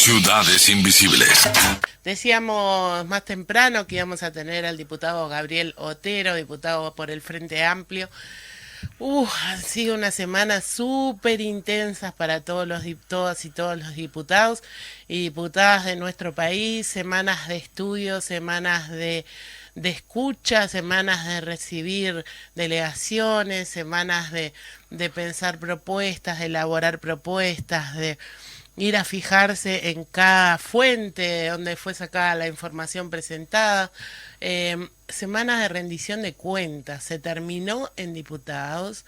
Ciudades Invisibles. Decíamos más temprano que íbamos a tener al diputado Gabriel Otero, diputado por el Frente Amplio. Han sido unas semanas súper intensas para todas y todos los diputados y diputadas de nuestro país, semanas de estudio, semanas de escucha, semanas de recibir delegaciones, semanas de pensar propuestas, de elaborar propuestas, de ir a fijarse en cada fuente donde fue sacada la información presentada. Semanas de rendición de cuentas. Se terminó en diputados.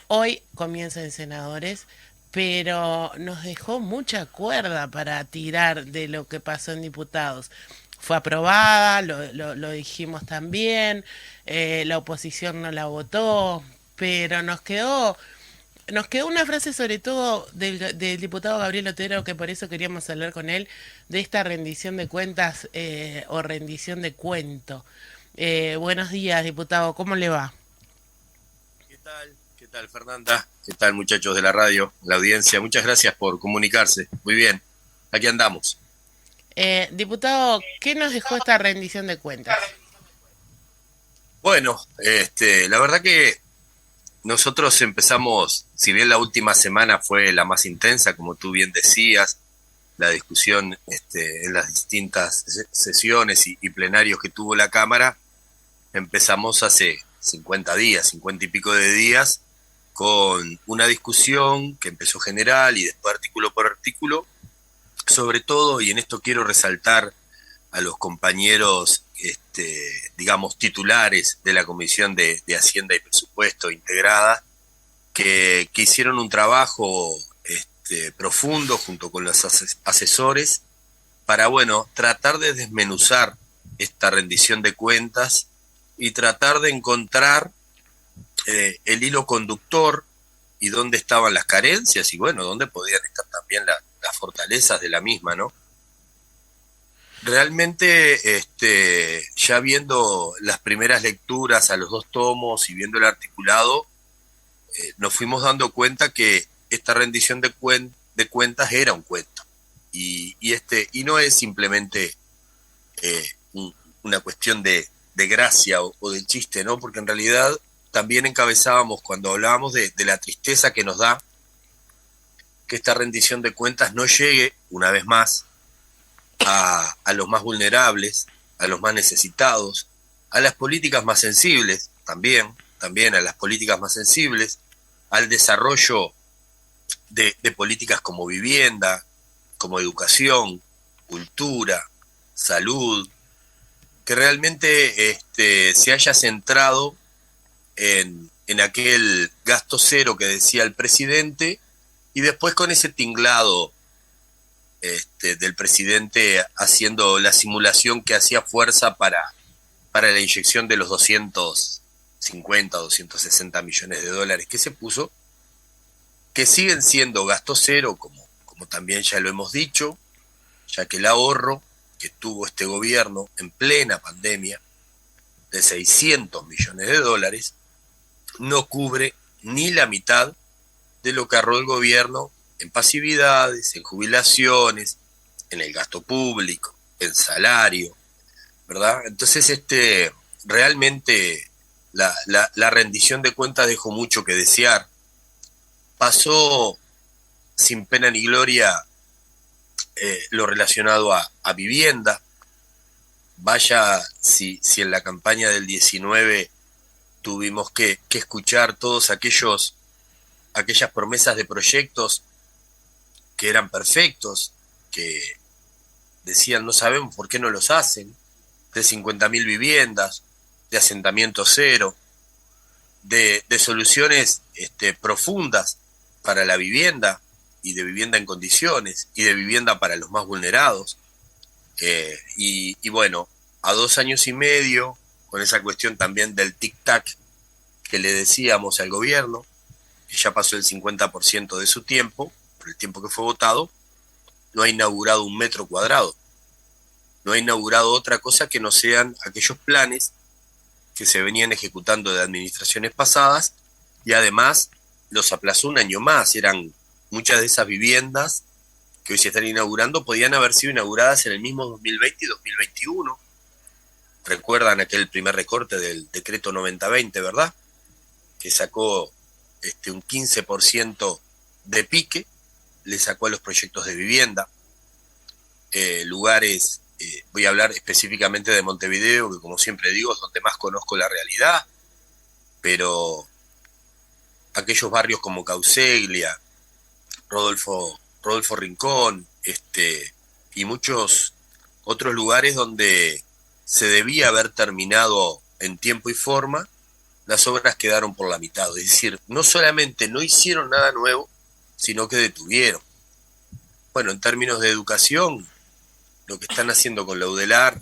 Hoy comienza en senadores. Pero nos dejó mucha cuerda para tirar de lo que pasó en diputados. Fue aprobada, lo dijimos también, la oposición no la votó, pero nos quedó una frase sobre todo del diputado Gabriel Otero, que por eso queríamos hablar con él, de esta rendición de cuentas o rendición de cuento. Buenos días, diputado, ¿cómo le va? ¿Qué tal? ¿Qué tal, Fernanda? ¿Qué tal, muchachos de la radio, la audiencia? Muchas gracias por comunicarse. Muy bien, aquí andamos. Diputado, ¿qué nos dejó esta rendición de cuentas? Bueno, la verdad que nosotros empezamos, si bien la última semana fue la más intensa, como tú bien decías, la discusión en las distintas sesiones y plenarios que tuvo la Cámara, empezamos hace 50 días, 50 y pico de días, con una discusión que empezó general y después artículo por artículo, sobre todo, y en esto quiero resaltar a los compañeros, digamos, titulares de la Comisión de Hacienda y Presupuesto integrada, que hicieron un trabajo profundo junto con los asesores para, bueno, tratar de desmenuzar esta rendición de cuentas y tratar de encontrar el hilo conductor y dónde estaban las carencias y, bueno, dónde podían estar también las fortalezas de la misma, ¿no? Realmente, ya viendo las primeras lecturas a los dos tomos y viendo el articulado, nos fuimos dando cuenta que esta rendición de cuentas era un cuento. Y no es simplemente una cuestión de gracia o de chiste, ¿no? Porque en realidad también encabezábamos cuando hablábamos de la tristeza que nos da que esta rendición de cuentas no llegue, una vez más, a los más vulnerables, a los más necesitados, a las políticas más sensibles, también a las políticas más sensibles, al desarrollo de políticas como vivienda, como educación, cultura, salud, que realmente se haya centrado en aquel gasto cero que decía el presidente, y después con ese tinglado del presidente haciendo la simulación que hacía fuerza para la inyección de los 250 o 260 millones de dólares que se puso, que siguen siendo gasto cero, como también ya lo hemos dicho, ya que el ahorro que tuvo este gobierno en plena pandemia de 600 millones de dólares no cubre ni la mitad de lo que ahorró el gobierno en pasividades, en jubilaciones, en el gasto público, en salario, ¿verdad? Entonces, realmente la rendición de cuentas dejó mucho que desear. Pasó sin pena ni gloria lo relacionado a vivienda. Vaya si en la campaña del 19 tuvimos que escuchar todos aquellas promesas de proyectos que eran perfectos, que decían no sabemos por qué no los hacen, de 50.000 viviendas, de asentamiento cero, de soluciones profundas para la vivienda y de vivienda en condiciones y de vivienda para los más vulnerados. Y bueno, a 2 años y medio, con esa cuestión también del tic-tac que le decíamos al gobierno, que ya pasó el 50% de su tiempo, por el tiempo que fue votado, no ha inaugurado un metro cuadrado. No ha inaugurado otra cosa que no sean aquellos planes que se venían ejecutando de administraciones pasadas y además los aplazó un año más. Eran muchas de esas viviendas que hoy se están inaugurando podían haber sido inauguradas en el mismo 2020 y 2021. Recuerdan aquel primer recorte del decreto 90-20, ¿verdad? Que sacó un 15% de pique, le sacó a los proyectos de vivienda. Lugares, voy a hablar específicamente de Montevideo, que como siempre digo es donde más conozco la realidad, pero aquellos barrios como Cauceglia, Rodolfo Rincón, y muchos otros lugares donde se debía haber terminado en tiempo y forma, las obras quedaron por la mitad. Es decir, no solamente no hicieron nada nuevo, sino que detuvieron. Bueno, en términos de educación, lo que están haciendo con la UDELAR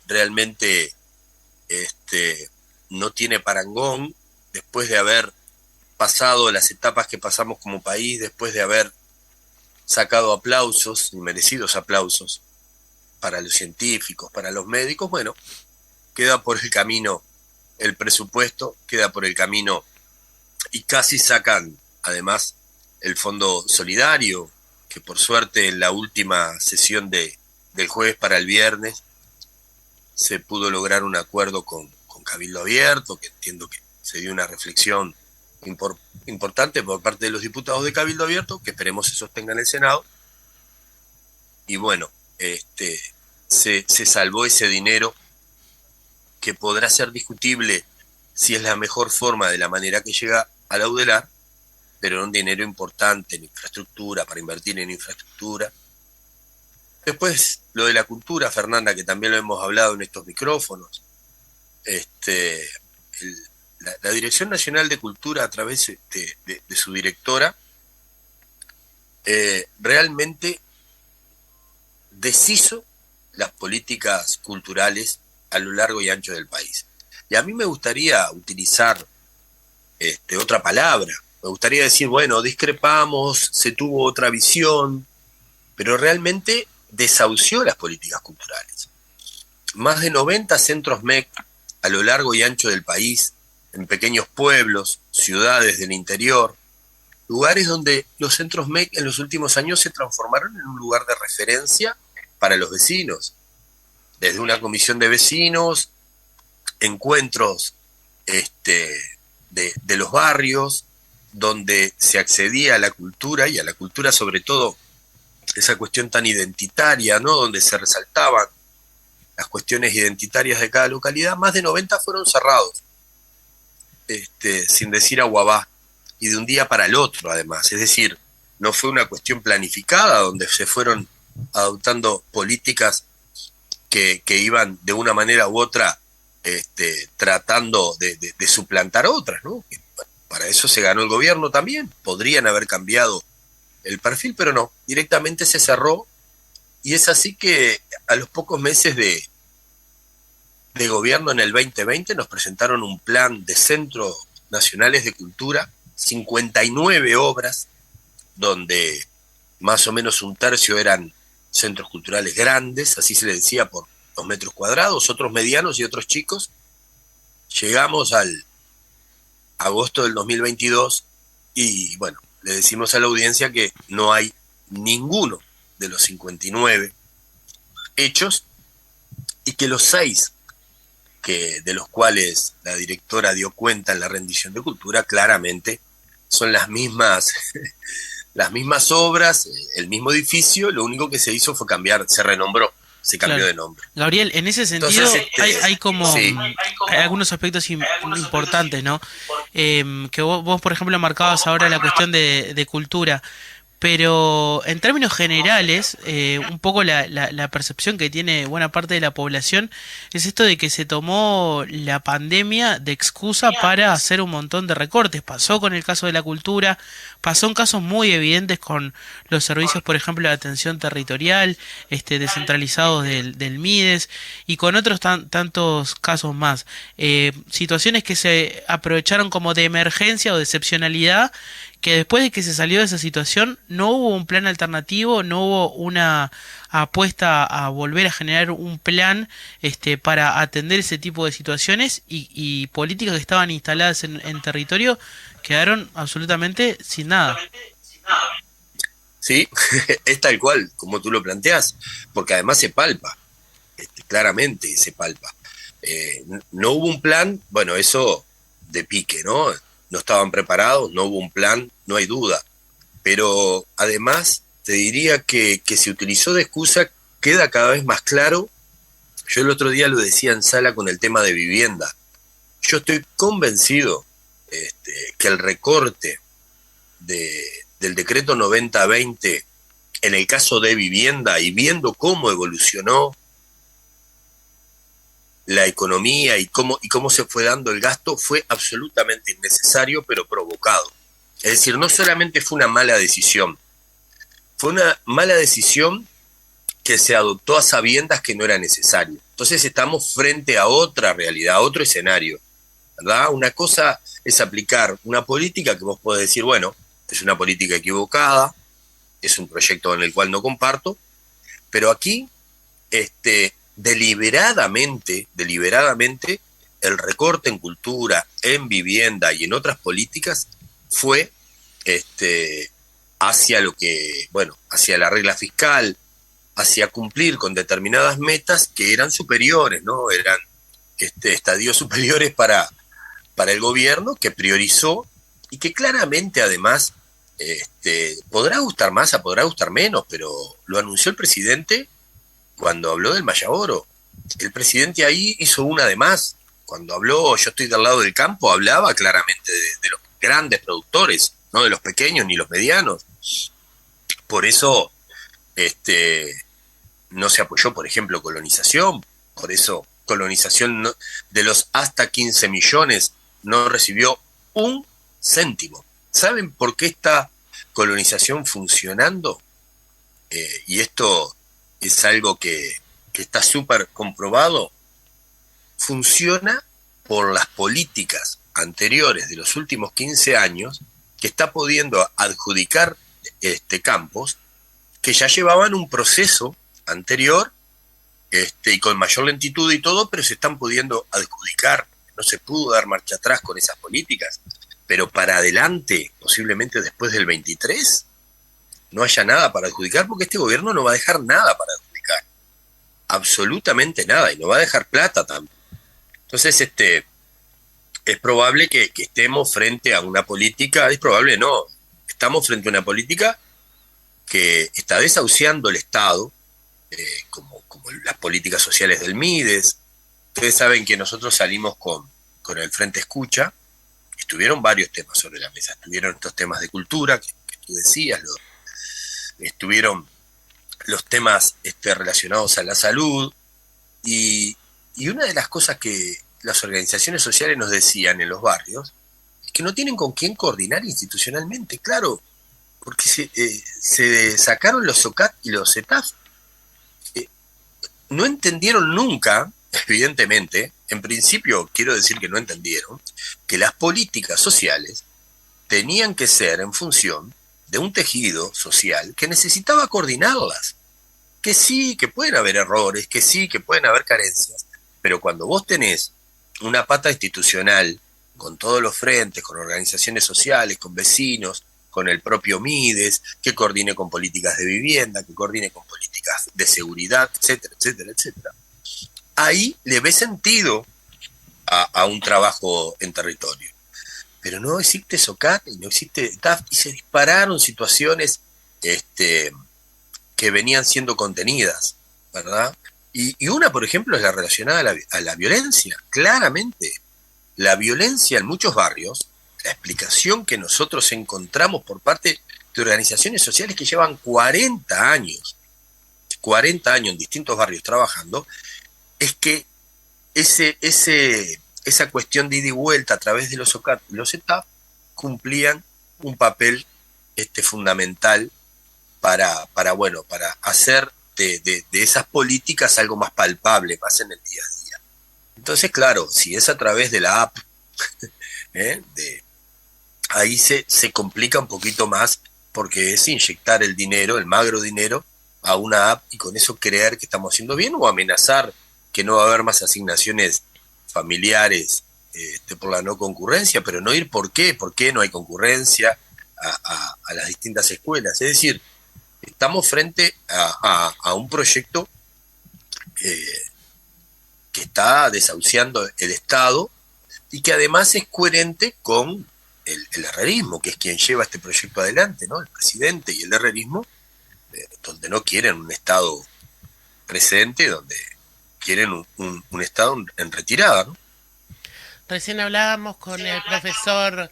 realmente no tiene parangón, después de haber pasado las etapas que pasamos como país, después de haber sacado aplausos, merecidos aplausos, para los científicos, para los médicos. Bueno, queda por el camino el presupuesto, queda por el camino, y casi sacan además el fondo solidario, que por suerte en la última sesión del jueves para el viernes se pudo lograr un acuerdo con Cabildo Abierto, que entiendo que se dio una reflexión importante por parte de los diputados de Cabildo Abierto, que esperemos se sostenga en el Senado. Y bueno, se salvó ese dinero, que podrá ser discutible si es la mejor forma de la manera que llega a la UDELAR, pero era un dinero importante en infraestructura, para invertir en infraestructura. Después, lo de la cultura, Fernanda, que también lo hemos hablado en estos micrófonos. La Dirección Nacional de Cultura, a través de su directora, realmente deshizo las políticas culturales a lo largo y ancho del país. Y a mí me gustaría utilizar otra palabra. Me gustaría decir, bueno, discrepamos, se tuvo otra visión, pero realmente desahució las políticas culturales. Más de 90 centros MEC a lo largo y ancho del país, en pequeños pueblos, ciudades del interior, lugares donde los centros MEC en los últimos años se transformaron en un lugar de referencia para los vecinos. Desde una comisión de vecinos, encuentros de los barrios, donde se accedía a la cultura, y a la cultura sobre todo esa cuestión tan identitaria, ¿no? Donde se resaltaban las cuestiones identitarias de cada localidad. Más de 90 fueron cerrados, sin decir aguabá, y de un día para el otro además. Es decir, no fue una cuestión planificada, donde se fueron adoptando políticas que iban de una manera u otra tratando de suplantar otras, ¿no? Para eso se ganó el gobierno también. Podrían haber cambiado el perfil, pero no, directamente se cerró. Y es así que a los pocos meses de gobierno, en el 2020, nos presentaron un plan de centros nacionales de cultura, 59 obras, donde más o menos un tercio eran centros culturales grandes, así se le decía, por 2 metros cuadrados, otros medianos y otros chicos. Llegamos al agosto del 2022 y bueno, le decimos a la audiencia que no hay ninguno de los 59 hechos, y que los 6 de los cuales la directora dio cuenta en la rendición de cultura claramente son las mismas obras, el mismo edificio. Lo único que se hizo fue cambiar, se renombró, se cambió de nombre. Gabriel, en ese sentido, entonces, hay como sí, hay algunos aspectos importantes, ¿no? Que vos, por ejemplo, marcabas ahora la cuestión de cultura, pero en términos generales, un poco la percepción que tiene buena parte de la población es esto de que se tomó la pandemia de excusa para hacer un montón de recortes. Pasó con el caso de la cultura, pasó en casos muy evidentes con los servicios, por ejemplo, de atención territorial, descentralizados del MIDES, y con otros tantos casos más. Situaciones que se aprovecharon como de emergencia o de excepcionalidad, que después de que se salió de esa situación no hubo un plan alternativo, no hubo una apuesta a volver a generar un plan para atender ese tipo de situaciones, y políticas que estaban instaladas en territorio quedaron absolutamente sin nada. ¿sí? Es tal cual, como tú lo planteás, porque además se palpa, claramente se palpa. No hubo un plan, bueno, eso de pique, ¿no? No estaban preparados, no hubo un plan, no hay duda. Pero además te diría que se utilizó de excusa, queda cada vez más claro. Yo el otro día lo decía en sala con el tema de vivienda. Yo estoy convencido que el recorte del decreto 90-20 en el caso de vivienda y viendo cómo evolucionó la economía y cómo se fue dando el gasto, fue absolutamente innecesario, pero provocado. Es decir, no solamente fue una mala decisión, fue una mala decisión que se adoptó a sabiendas que no era necesario. Entonces estamos frente a otra realidad, a otro escenario, ¿verdad? Una cosa es aplicar una política que vos podés decir, bueno, es una política equivocada, es un proyecto en el cual no comparto, pero aquí, deliberadamente, el recorte en cultura, en vivienda y en otras políticas fue hacia lo que, bueno, hacia la regla fiscal, hacia cumplir con determinadas metas que eran superiores, ¿no? Eran estadios superiores para el gobierno, que priorizó y que claramente además podrá gustar más, podrá gustar menos, pero lo anunció el presidente cuando habló del Maya Oro. El presidente ahí hizo una de más. Cuando habló, yo estoy del lado del campo, hablaba claramente de los grandes productores, no de los pequeños ni los medianos. Por eso no se apoyó, por ejemplo, colonización. Por eso colonización de los hasta 15 millones no recibió un céntimo. ¿Saben por qué está colonización funcionando? Y esto es algo que está súper comprobado. Funciona por las políticas anteriores de los últimos 15 años, que está pudiendo adjudicar campos que ya llevaban un proceso anterior y con mayor lentitud y todo, pero se están pudiendo adjudicar. No se pudo dar marcha atrás con esas políticas, pero para adelante, posiblemente después del 23, no haya nada para adjudicar, porque este gobierno no va a dejar nada para adjudicar, absolutamente nada, y no va a dejar plata también. Entonces, es probable que estemos frente a una política, es probable no, estamos frente a una política que está desahuciando el Estado, como las políticas sociales del MIDES. Ustedes saben que nosotros salimos con el Frente Escucha, estuvieron varios temas sobre la mesa, estuvieron estos temas de cultura, que tú decías, estuvieron los temas relacionados a la salud, y una de las cosas que las organizaciones sociales nos decían en los barrios es que no tienen con quién coordinar institucionalmente, claro, porque se sacaron los SOCAT y los CETAF. No entendieron nunca, evidentemente, en principio quiero decir que no entendieron, que las políticas sociales tenían que ser en función de un tejido social que necesitaba coordinarlas. Que sí, que pueden haber errores, que sí, que pueden haber carencias, pero cuando vos tenés una pata institucional con todos los frentes, con organizaciones sociales, con vecinos, con el propio MIDES, que coordine con políticas de vivienda, que coordine con políticas de seguridad, etcétera, etcétera, etcétera, ahí le ve sentido a un trabajo en territorio. Pero no existe SOCAT y no existe TAF, y se dispararon situaciones que venían siendo contenidas, ¿verdad? Y una, por ejemplo, es la relacionada a la violencia. Claramente, la violencia en muchos barrios, la explicación que nosotros encontramos por parte de organizaciones sociales que llevan 40 años en distintos barrios trabajando, es que esa cuestión de ida y vuelta a través de los OCAT y los ETAP cumplían un papel fundamental para hacer de esas políticas algo más palpable, más en el día a día. Entonces, claro, si es a través de la app, ahí se complica un poquito más, porque es inyectar el dinero, el magro dinero, a una app y con eso creer que estamos haciendo bien, o amenazar que no va a haber más asignaciones familiares por la no concurrencia, pero no ir por qué no hay concurrencia a las distintas escuelas. Es decir, estamos frente a un proyecto que está desahuciando el Estado y que además es coherente con el herrerismo, que es quien lleva este proyecto adelante, ¿no? El presidente y el herrerismo, donde no quieren un Estado presente, donde quieren un Estado en retirada, ¿no? Recién hablábamos con el profesor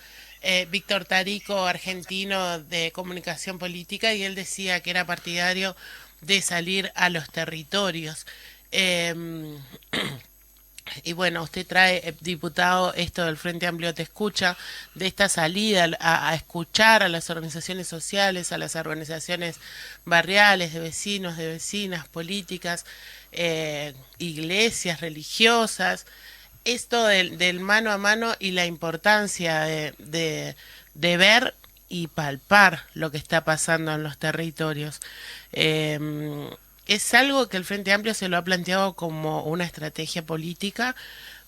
Víctor Tarico, argentino de comunicación política, y él decía que era partidario de salir a los territorios. Y bueno, usted trae, diputado, esto del Frente Amplio Te Escucha, de esta salida a escuchar a las organizaciones sociales, a las organizaciones barriales, de vecinos, de vecinas, políticas, iglesias religiosas, esto del mano a mano y la importancia de ver y palpar lo que está pasando en los territorios. Es algo que el Frente Amplio se lo ha planteado como una estrategia política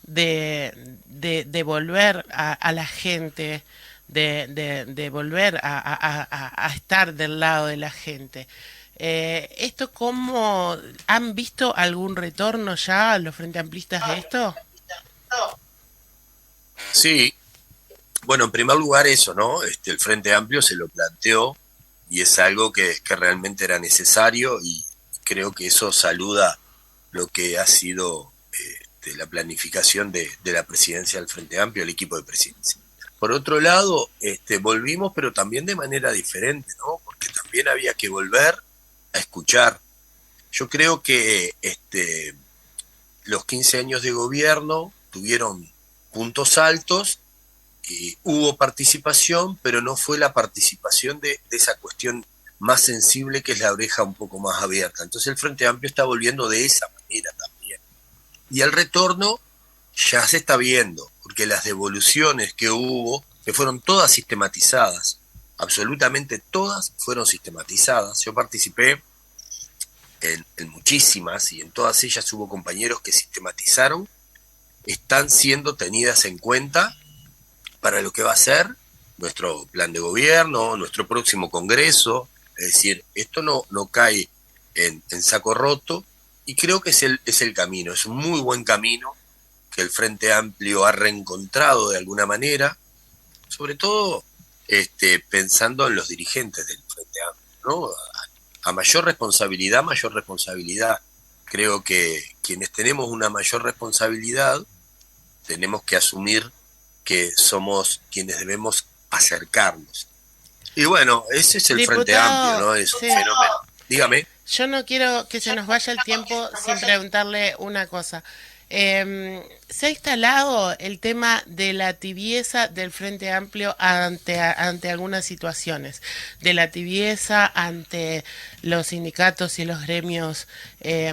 de volver a la gente, de volver a estar del lado de la gente. ¿Esto cómo han visto algún retorno ya los Frente Amplistas de esto? Sí, bueno, en primer lugar eso, ¿no? El Frente Amplio se lo planteó y es algo que realmente era necesario y creo que eso saluda lo que ha sido la planificación de la presidencia del Frente Amplio, el equipo de presidencia. Por otro lado, volvimos, pero también de manera diferente, ¿no? Porque también había que volver a escuchar. Yo creo que los 15 años de gobierno tuvieron puntos altos, hubo participación, pero no fue la participación de esa cuestión más sensible, que es la oreja un poco más abierta. Entonces el Frente Amplio está volviendo de esa manera también. Y el retorno ya se está viendo, porque las devoluciones que hubo, que fueron todas sistematizadas, absolutamente todas fueron sistematizadas. Yo participé en muchísimas y en todas ellas hubo compañeros que sistematizaron, están siendo tenidas en cuenta para lo que va a ser nuestro plan de gobierno, nuestro próximo congreso. Es decir, esto no cae en saco roto y creo que es el camino, es un muy buen camino que el Frente Amplio ha reencontrado de alguna manera, sobre todo pensando en los dirigentes del Frente Amplio, ¿no? A mayor responsabilidad, mayor responsabilidad. Creo que quienes tenemos una mayor responsabilidad tenemos que asumir que somos quienes debemos acercarnos. Y bueno, ese es el Diputado, Frente Amplio, ¿no? Es un fenómeno. Dígame. Yo no quiero que se nos vaya el tiempo sin preguntarle una cosa. ¿Se ha instalado el tema de la tibieza del Frente Amplio ante algunas situaciones? De la tibieza ante los sindicatos y los gremios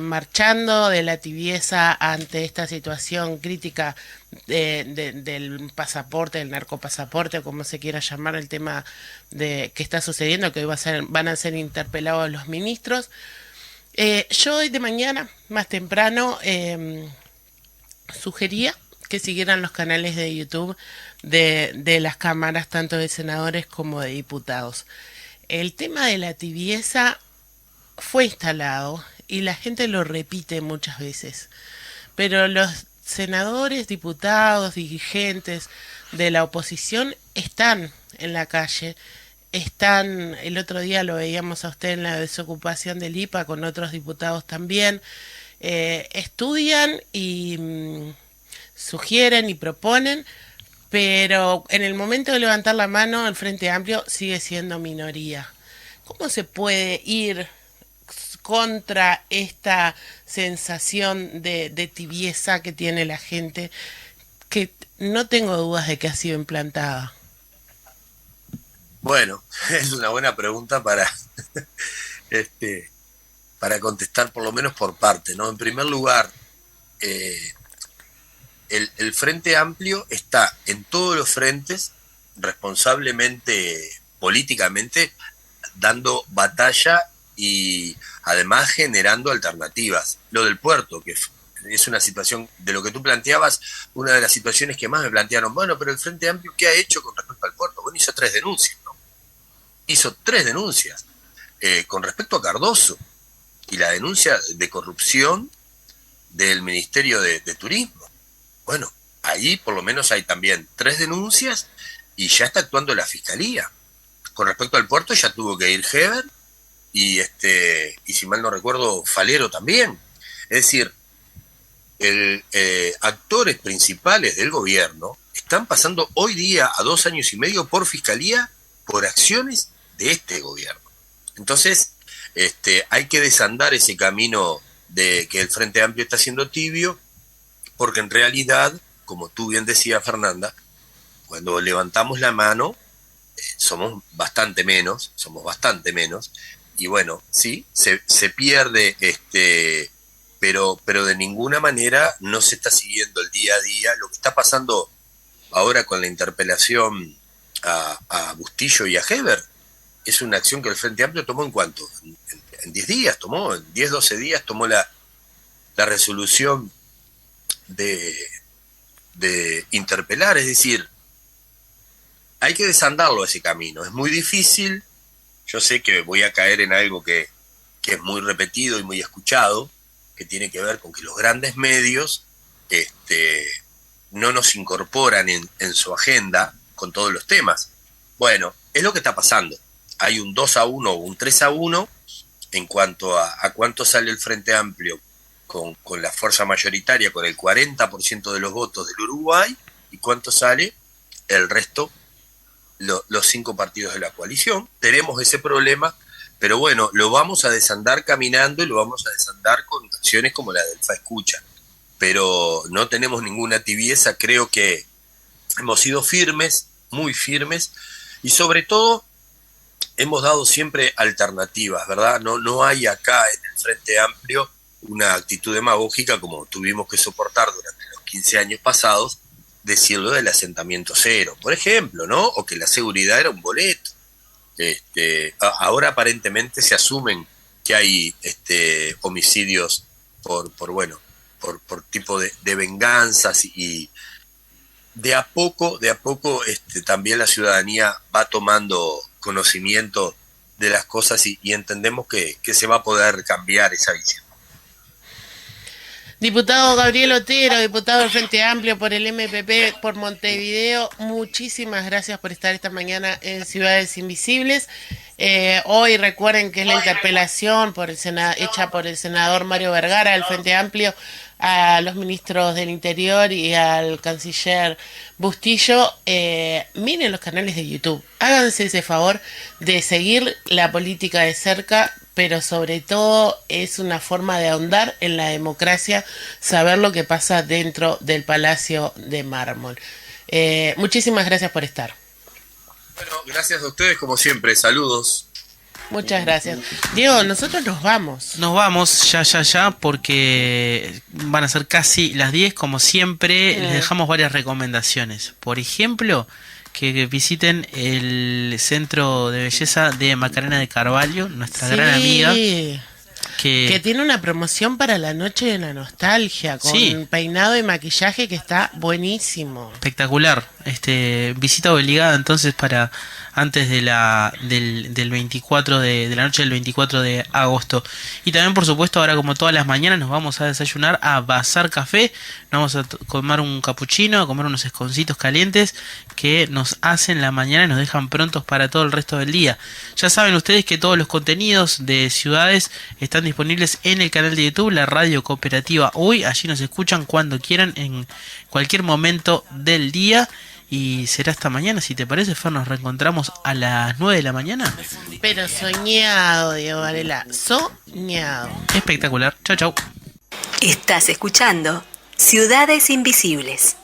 marchando, de la tibieza ante esta situación crítica del pasaporte, del narcopasaporte, o como se quiera llamar, el tema que está sucediendo, que hoy van a ser interpelados los ministros. Yo hoy de mañana, más temprano, sugería que siguieran los canales de YouTube de las cámaras, tanto de senadores como de diputados. El tema de la tibieza fue instalado y la gente lo repite muchas veces, pero los senadores, diputados, dirigentes de la oposición están en la calle. El otro día lo veíamos a usted en la desocupación del IPA con otros diputados también. Estudian y sugieren y proponen, pero en el momento de levantar la mano el Frente Amplio sigue siendo minoría. ¿Cómo se puede ir contra esta sensación de tibieza que tiene la gente, que no tengo dudas de que ha sido implantada? Bueno, es una buena pregunta para contestar por lo menos por parte, ¿no? En primer lugar, el Frente Amplio está en todos los frentes, responsablemente, políticamente, dando batalla y además generando alternativas. Lo del puerto, que es una situación, de lo que tú planteabas, una de las situaciones que más me plantearon, bueno, pero el Frente Amplio, ¿qué ha hecho con respecto al puerto? Bueno, hizo 3 denuncias, ¿no? Hizo 3 denuncias. con respecto a Cardoso y la denuncia de corrupción del Ministerio de Turismo. Bueno, ahí por lo menos hay también 3 denuncias y ya está actuando la Fiscalía. Con respecto al puerto ya tuvo que ir Heber y si mal no recuerdo, Falero también. Es decir, actores principales del gobierno están pasando hoy día a 2 años y medio por Fiscalía por acciones de este gobierno. Entonces, hay que desandar ese camino de que el Frente Amplio está haciendo tibio, porque en realidad, como tú bien decías, Fernanda, cuando levantamos la mano, somos bastante menos, y bueno, sí, se pierde, pero de ninguna manera no se está siguiendo el día a día. Lo que está pasando ahora con la interpelación a Bustillo y a Heber es una acción que el Frente Amplio tomó en cuánto, en 10 días tomó, en 10, 12 días tomó la resolución de interpelar. Es decir, hay que desandarlo ese camino, es muy difícil. Yo sé que voy a caer en algo que es muy repetido y muy escuchado, que tiene que ver con que los grandes medios no nos incorporan en su agenda con todos los temas. Bueno, es lo que está pasando. Hay un 2-1 o un 3-1 en cuanto a cuánto sale el Frente Amplio con la fuerza mayoritaria, con el 40% de los votos del Uruguay, y cuánto sale el resto, los 5 partidos de la coalición. Tenemos ese problema, pero bueno, lo vamos a desandar caminando y lo vamos a desandar con acciones como la del FA Escucha. Pero no tenemos ninguna tibieza, creo que hemos sido firmes, muy firmes, y sobre todo hemos dado siempre alternativas, ¿verdad? No hay acá en el Frente Amplio una actitud demagógica como tuvimos que soportar durante los 15 años pasados, decirlo del asentamiento cero, por ejemplo, ¿no? O que la seguridad era un boleto. Ahora aparentemente se asumen que hay homicidios por tipo de venganzas, y de a poco también la ciudadanía va tomando conocimiento de las cosas y entendemos que se va a poder cambiar esa visión. Diputado Gabriel Otero, diputado del Frente Amplio por el MPP por Montevideo, muchísimas gracias por estar esta mañana en Ciudades Invisibles. Hoy recuerden que es la interpelación hecha por el senador Mario Vergara del Frente Amplio a los ministros del Interior y al canciller Bustillo. Miren los canales de YouTube, háganse ese favor de seguir la política de cerca, pero sobre todo es una forma de ahondar en la democracia, saber lo que pasa dentro del Palacio de Mármol. Muchísimas gracias por estar. Bueno, gracias a ustedes como siempre, saludos. Muchas gracias. Diego, nosotros nos vamos. Nos vamos ya, porque van a ser casi las 10, como siempre. Les dejamos varias recomendaciones. Por ejemplo, que visiten el centro de belleza de Macarena de Carvalho, nuestra gran amiga. Que tiene una promoción para la noche de la nostalgia, con peinado y maquillaje que está buenísimo. Espectacular. Visita obligada entonces para antes de del 24 de la noche del 24 de agosto. Y también, por supuesto, ahora como todas las mañanas nos vamos a desayunar a Bazar Café. Nos vamos a tomar un capuchino, a comer unos esconcitos calientes que nos hacen la mañana y nos dejan prontos para todo el resto del día. Ya saben ustedes que todos los contenidos de Ciudades están disponibles en el canal de YouTube, la Radio Cooperativa Hoy. Allí nos escuchan cuando quieran, en cualquier momento del día. Y será hasta mañana, si te parece, Fer. Nos reencontramos a las 9 de la mañana. Pero soñado, Diego Varela, soñado. Espectacular. Chau. Estás escuchando Ciudades Invisibles.